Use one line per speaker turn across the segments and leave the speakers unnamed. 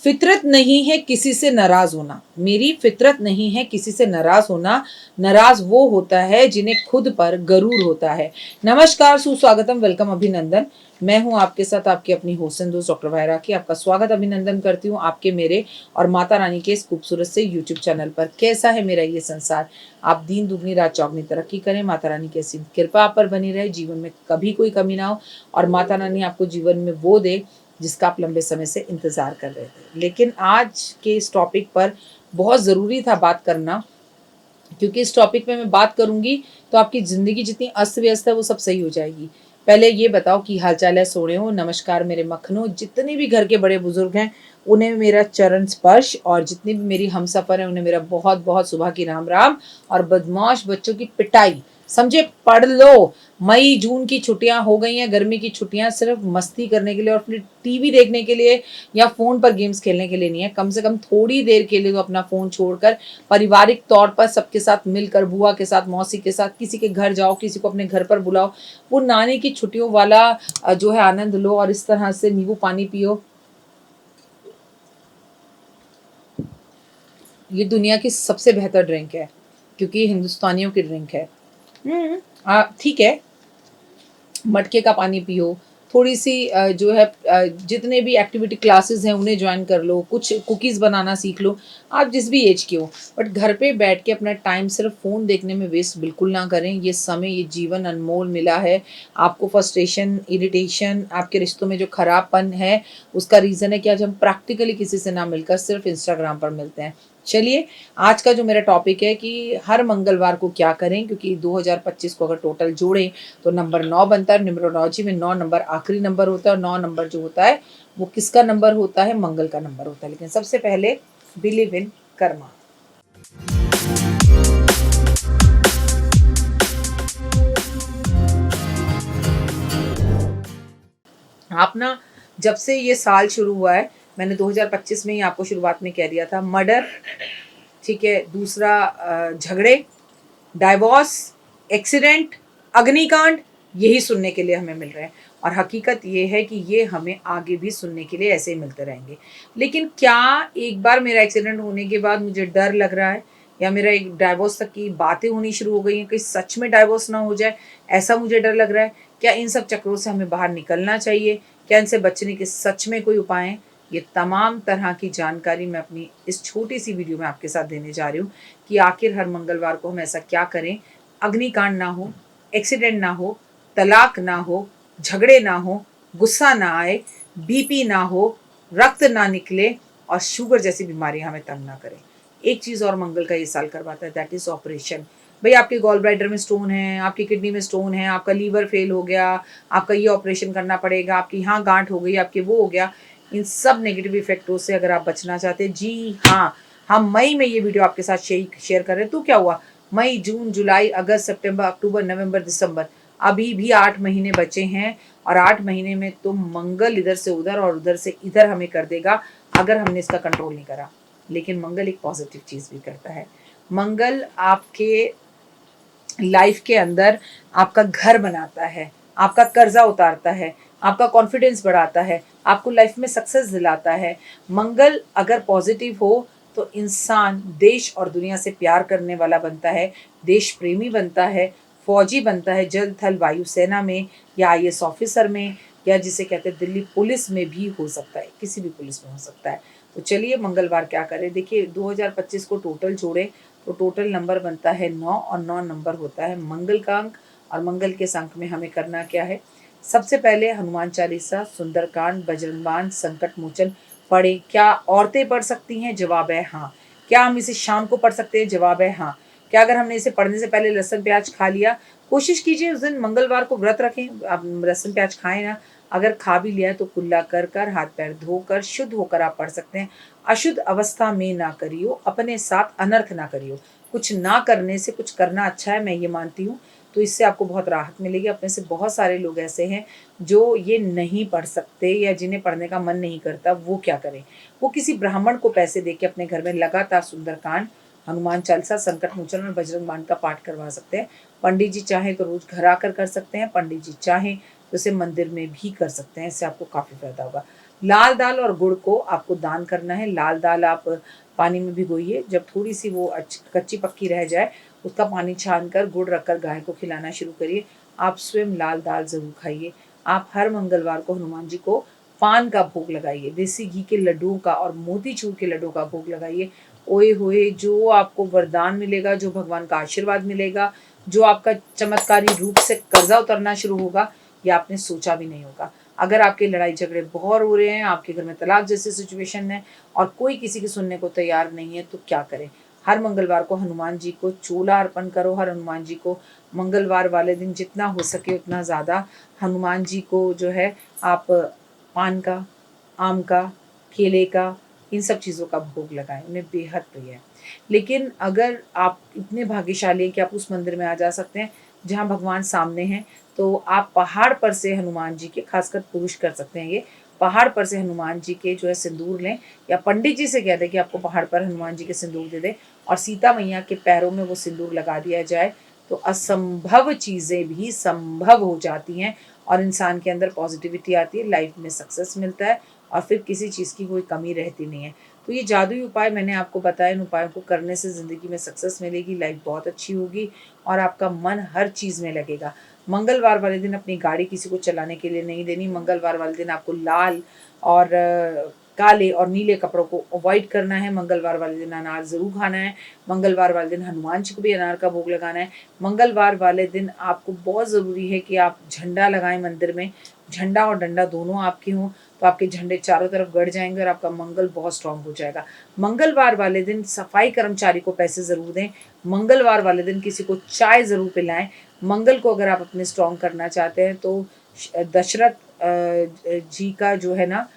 फितरत नहीं है किसी से नाराज होना, मेरी फितरत नहीं है किसी से नाराज होना। नाराज वो होता है जिन्हें खुद पर गरूर होता है। नमस्कार, सुस्वागतम, वेलकम, अभिनंदन। मैं हूं आपके साथ आपकी अपनी होस्ट एंड दोस्त डॉक्टर वायरा की। आपका स्वागत अभिनंदन करती हूं आपके, मेरे और माता रानी के इस खूबसूरत से यूट्यूब चैनल पर। कैसा है मेरा ये संसार? आप दिन दुगनी रात चौगनी तरक्की करें, माता रानी की ऐसी कृपा आप पर बनी रहे, जीवन में कभी कोई कमी ना हो और माता रानी आपको जीवन में वो दे जिसका आप लंबे समय से इंतज़ार कर रहे थे। लेकिन आज के इस टॉपिक पर बहुत ज़रूरी था बात करना, क्योंकि इस टॉपिक पे मैं बात करूँगी तो आपकी ज़िंदगी जितनी अस्त-व्यस्त है वो सब सही हो जाएगी। पहले ये बताओ कि हाल-चाल है, सोड़े हो? नमस्कार मेरे मखनों, जितने भी घर के बड़े-बुज़ुर्ग हैं, उन्हें मेरा चरण स्पर्श, और जितनी भी मेरी हमसफ़र हैं, उन्हें मेरा बहुत-बहुत सुबह की राम-राम। और बदमाश बच्चों की पिटाई, समझे? पढ़ लो। मई जून की छुट्टियां हो गई हैं, गर्मी की छुट्टियां सिर्फ मस्ती करने के लिए और फिर टीवी देखने के लिए या फ़ोन पर गेम्स खेलने के लिए नहीं है। कम से कम थोड़ी देर के लिए तो अपना फ़ोन छोड़कर पारिवारिक तौर पर सबके साथ मिलकर, बुआ के साथ, मौसी के साथ, किसी के घर जाओ, किसी को अपने घर पर बुलाओ। वो नानी की छुट्टियों वाला जो है आनंद लो और इस तरह से नींबू पानी पियो। ये दुनिया की सबसे बेहतर ड्रिंक है, क्योंकि ये हिंदुस्तानियों की ड्रिंक है। ठीक है, मटके का पानी पियो, थोड़ी-सी जो है जितने भी एक्टिविटी क्लासेस हैं उन्हें जॉइन कर लो, कुछ कुकीज़ बनाना सीख लो, आप जिस भी एज के हो। बट घर पे बैठ के अपना टाइम सिर्फ फ़ोन देखने में वेस्ट बिल्कुल ना करें। ये समय, ये जीवन अनमोल मिला है। आपको फ्रस्ट्रेशन, इरिटेशन, आपके रिश्तों में जो खराबपन है, उसका रीज़न है कि आज हम प्रैक्टिकली किसी से ना मिलकर सिर्फ इंस्टाग्राम पर मिलते हैं। चलिए, आज का जो मेरा टॉपिक है कि हर मंगलवार को क्या करें, क्योंकि 2025 को अगर टोटल जोड़ें तो नंबर 9 बनता है। न्यूमरोलॉजी में 9 नंबर आखिरी नंबर होता है और 9 नंबर जो होता है वो किसका नंबर होता है? मंगल का नंबर होता है। लेकिन सबसे पहले बिलीव इन कर्मा। आप ना, जब से ये साल शुरू हुआ है, मैंने 2025 में ही आपको शुरुआत में कह दिया था, मर्डर, ठीक है, दूसरा झगड़े, डाइवोर्स, एक्सीडेंट, अग्निकांड, यही सुनने के लिए हमें मिल रहे हैं। और हकीकत ये है कि ये हमें आगे भी सुनने के लिए ऐसे ही मिलते रहेंगे। लेकिन क्या एक बार मेरा एक्सीडेंट होने के बाद मुझे डर लग रहा है, या मेरा एक डाइवोर्स तक की बातें होनी शुरू हो गई हैं कि सच में डाइवोर्स ना हो जाए, ऐसा मुझे डर लग रहा है? क्या इन सब चक्रों से हमें बाहर निकलना चाहिए? क्या इनसे बचने के सच में कोई उपाय हैं? ये तमाम तरह की जानकारी मैं अपनी इस छोटी सी वीडियो में आपके साथ देने जा रही हूँ कि आखिर हर मंगलवार को हम ऐसा क्या करें, अग्निकांड ना हो, एक्सीडेंट ना हो, तलाक ना हो, झगड़े ना हो, गुस्सा ना आए, बीपी ना हो, रक्त ना निकले और शुगर जैसी बीमारियां हमें तंग ना करें। एक चीज़ और मंगल का ये साल करवाता है, दैट इज़ ऑपरेशन। भाई, आपके गॉल ब्लैडर में स्टोन है, आपकी किडनी में स्टोन है, आपका लीवर फेल हो गया, आपका ये ऑपरेशन करना पड़ेगा, आपकी यहाँ गांठ हो गई, आपके वो हो गया। इन सब नेगेटिव इफेक्टों से अगर आप बचना चाहते हैं, जी हाँ, हम मई में ये वीडियो आपके साथ शेयर कर रहे हैं। तो क्या हुआ, मई, जून, जुलाई, अगस्त, सितंबर, अक्टूबर, नवंबर, दिसंबर, अभी भी 8 महीने बचे हैं। और 8 महीने में तो मंगल इधर से उधर और उधर से इधर हमें कर देगा अगर हमने इसका कंट्रोल नहीं करा। लेकिन मंगल एक पॉजिटिव चीज़ भी करता है। मंगल आपके लाइफ के अंदर आपका घर बनाता है, आपका कर्जा उतारता है, आपका कॉन्फिडेंस बढ़ाता है, आपको लाइफ में सक्सेस दिलाता है। मंगल अगर पॉजिटिव हो तो इंसान देश और दुनिया से प्यार करने वाला बनता है, देश प्रेमी बनता है, फौजी बनता है, जल थल वायु सेना में, या आईएएस ऑफिसर में, या जिसे कहते हैं दिल्ली पुलिस में भी हो सकता है, किसी भी पुलिस में हो सकता है। तो चलिए, मंगलवार क्या करें? देखिए, 2025 को टोटल जोड़े तो टोटल नंबर बनता है 9 और 9 नंबर होता है मंगल का अंक। और मंगल के इस अंक में हमें करना क्या है? सबसे पहले हनुमान चालीसा, सुंदरकांड, बजरंग बाण, संकट मोचन पढ़े। क्या औरतें पढ़ सकती हैं? जवाब है हाँ। क्या हम इसे शाम को पढ़ सकते हैं? जवाब है हाँ। क्या अगर हमने इसे पढ़ने से पहले लहसुन प्याज खा लिया? कोशिश कीजिए उस दिन मंगलवार को व्रत रखें, आप लहसुन प्याज खाएं ना। अगर खा भी लिया तो कुल्ला कर कर, हाथ पैर धोकर, शुद्ध होकर आप पढ़ सकते हैं। अशुद्ध अवस्था में ना करियो, अपने साथ अनर्थ ना करियो। कुछ ना करने से कुछ करना अच्छा है, मैं ये मानती हूँ। तो इससे आपको बहुत राहत मिलेगी। अपने से बहुत सारे लोग ऐसे हैं जो ये नहीं पढ़ सकते या जिन्हें पढ़ने का मन नहीं करता, वो क्या करें? वो किसी ब्राह्मण को पैसे दे के अपने घर में लगातार सुंदरकांड, हनुमान चालीसा, संकट मोचन और बजरंग बाण का पाठ करवा सकते हैं। पंडित जी चाहें तो रोज घर आकर कर सकते हैं, पंडित जी चाहें तो इसे मंदिर में भी कर सकते हैं। इससे आपको काफ़ी फायदा होगा। लाल दाल और गुड़ को आपको दान करना है। लाल दाल आप पानी में भिगोइए, जब थोड़ी सी वो कच्ची पक्की रह जाए उसका पानी छान कर गुड़ रखकर गाय को खिलाना शुरू करिए। आप स्वयं लाल दाल ज़रूर खाइए। आप हर मंगलवार को हनुमान जी को पान का भोग लगाइए, देसी घी के लड्डुओं का और मोतीचूर के लड्डुओं का भोग लगाइए। ओए होए, जो आपको वरदान मिलेगा, जो भगवान का आशीर्वाद मिलेगा, जो आपका चमत्कारी रूप से कर्जा उतरना शुरू होगा, ये आपने सोचा भी नहीं होगा। अगर आपके लड़ाई झगड़े बहुत हो रहे हैं, आपके घर में तलाक जैसी सिचुएशन है और कोई किसी की सुनने को तैयार नहीं है, तो क्या करें? हर मंगलवार को हनुमान जी को चूल्हा अर्पण करो। हर हनुमान जी को मंगलवार वाले दिन जितना हो सके उतना ज़्यादा हनुमान जी को जो है आप पान का, आम का, केले का, इन सब चीज़ों का भोग लगाएं, उन्हें बेहद प्रिय है। लेकिन अगर आप इतने भाग्यशाली हैं कि आप उस मंदिर में आ जा सकते हैं जहाँ भगवान सामने हैं, तो आप पहाड़ पर से हनुमान जी के, खासकर पुरुष कर सकते हैं ये, पहाड़ पर से हनुमान जी के जो है सिंदूर लें, या पंडित जी से कह दें कि आपको पहाड़ पर हनुमान जी के सिंदूर दे दें और सीता मैया के पैरों में वो सिंदूर लगा दिया जाए, तो असंभव चीज़ें भी संभव हो जाती हैं और इंसान के अंदर पॉजिटिविटी आती है, लाइफ में सक्सेस मिलता है और फिर किसी चीज़ की कोई कमी रहती नहीं है। तो ये जादुई उपाय मैंने आपको बताया, इन उपायों को करने से ज़िंदगी में सक्सेस मिलेगी, लाइफ बहुत अच्छी होगी और आपका मन हर चीज़ में लगेगा। मंगलवार वाले दिन अपनी गाड़ी किसी को चलाने के लिए नहीं देनी। मंगलवार वाले दिन आपको लाल और काले और नीले कपड़ों को अवॉइड करना है। मंगलवार वाले दिन अनार ज़रूर खाना है। मंगलवार वाले दिन हनुमान जी को भी अनार का भोग लगाना है। मंगलवार वाले दिन आपको बहुत ज़रूरी है कि आप झंडा लगाएं मंदिर में। झंडा और डंडा दोनों आपके हों, तो आपके झंडे चारों तरफ गड़ जाएंगे और आपका मंगल बहुत स्ट्रांग हो जाएगा। मंगलवार वाले दिन सफाई कर्मचारी को पैसे ज़रूर दें। मंगलवार वाले दिन किसी को चाय ज़रूर पिलाएं। मंगल को अगर आप अपने स्ट्रांग करना चाहते हैं तो दशरथ जी का जो है ना,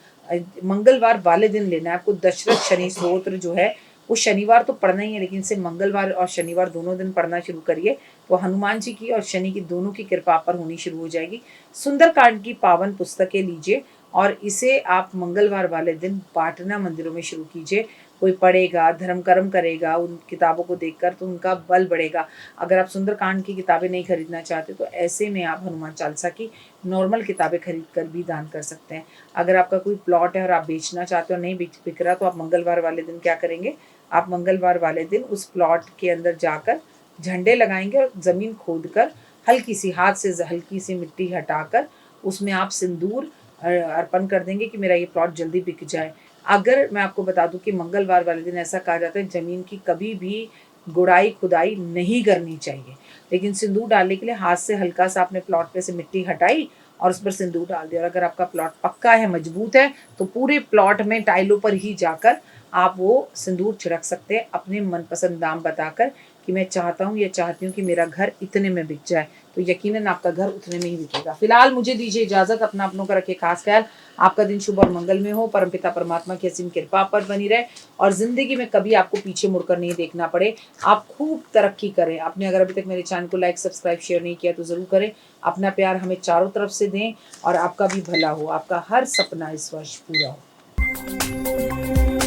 मंगलवार वाले दिन लेना है आपको। दशरथ शनि स्तोत्र जो है वो शनिवार तो पढ़ना ही है, लेकिन इसे मंगलवार और शनिवार दोनों दिन पढ़ना शुरू करिए, तो हनुमान जी की और शनि की दोनों की कृपा पर होनी शुरू हो जाएगी। सुंदरकांड की पावन पुस्तकें लीजिए और इसे आप मंगलवार वाले दिन बांटना मंदिरों में शुरू कीजिए। कोई पढ़ेगा, धर्म कर्म करेगा उन किताबों को देखकर, तो उनका बल बढ़ेगा। अगर आप सुंदरकांड की किताबें नहीं खरीदना चाहते तो ऐसे में आप हनुमान चालीसा की नॉर्मल किताबें खरीद कर भी दान कर सकते हैं। अगर आपका कोई प्लॉट है और आप बेचना चाहते हो, नहीं बिक रहा, तो आप मंगलवार वाले दिन क्या करेंगे, आप मंगलवार वाले दिन उस प्लॉट के अंदर जाकर झंडे लगाएंगे और ज़मीन खोद कर हल्की सी हाथ से हल्की सी मिट्टी हटाकर उसमें आप सिंदूर अर्पण कर देंगे कि मेरा ये प्लॉट जल्दी बिक जाए। अगर मैं आपको बता दूं कि मंगलवार वाले दिन ऐसा कहा जाता है ज़मीन की कभी भी गुड़ाई खुदाई नहीं करनी चाहिए, लेकिन सिंदूर डालने के लिए हाथ से हल्का सा अपने प्लॉट पे से मिट्टी हटाई और उस पर सिंदूर डाल दिया। और अगर आपका प्लॉट पक्का है, मजबूत है, तो पूरे प्लॉट में टाइलों पर ही जाकर आप वो सिंदूर छिड़क सकते हैं अपने मनपसंद दाम बताकर कि मैं चाहता हूँ या चाहती हूँ कि मेरा घर इतने में बिक जाए, तो यकीनन आपका घर उतने में ही बिकेगा। फिलहाल मुझे दीजिए इजाज़त, अपना अपनों का रखिए खास ख्याल। आपका दिन शुभ और मंगल में हो। परमपिता परमात्मा की असीम कृपा पर बनी रहे और ज़िंदगी में कभी आपको पीछे मुड़कर नहीं देखना पड़े। आप खूब तरक्की करें। आपने अगर अभी तक मेरे चैनल को लाइक, सब्सक्राइब, शेयर नहीं किया तो ज़रूर करें। अपना प्यार हमें चारों तरफ से दें और आपका भी भला हो, आपका हर सपना इस वर्ष पूरा हो।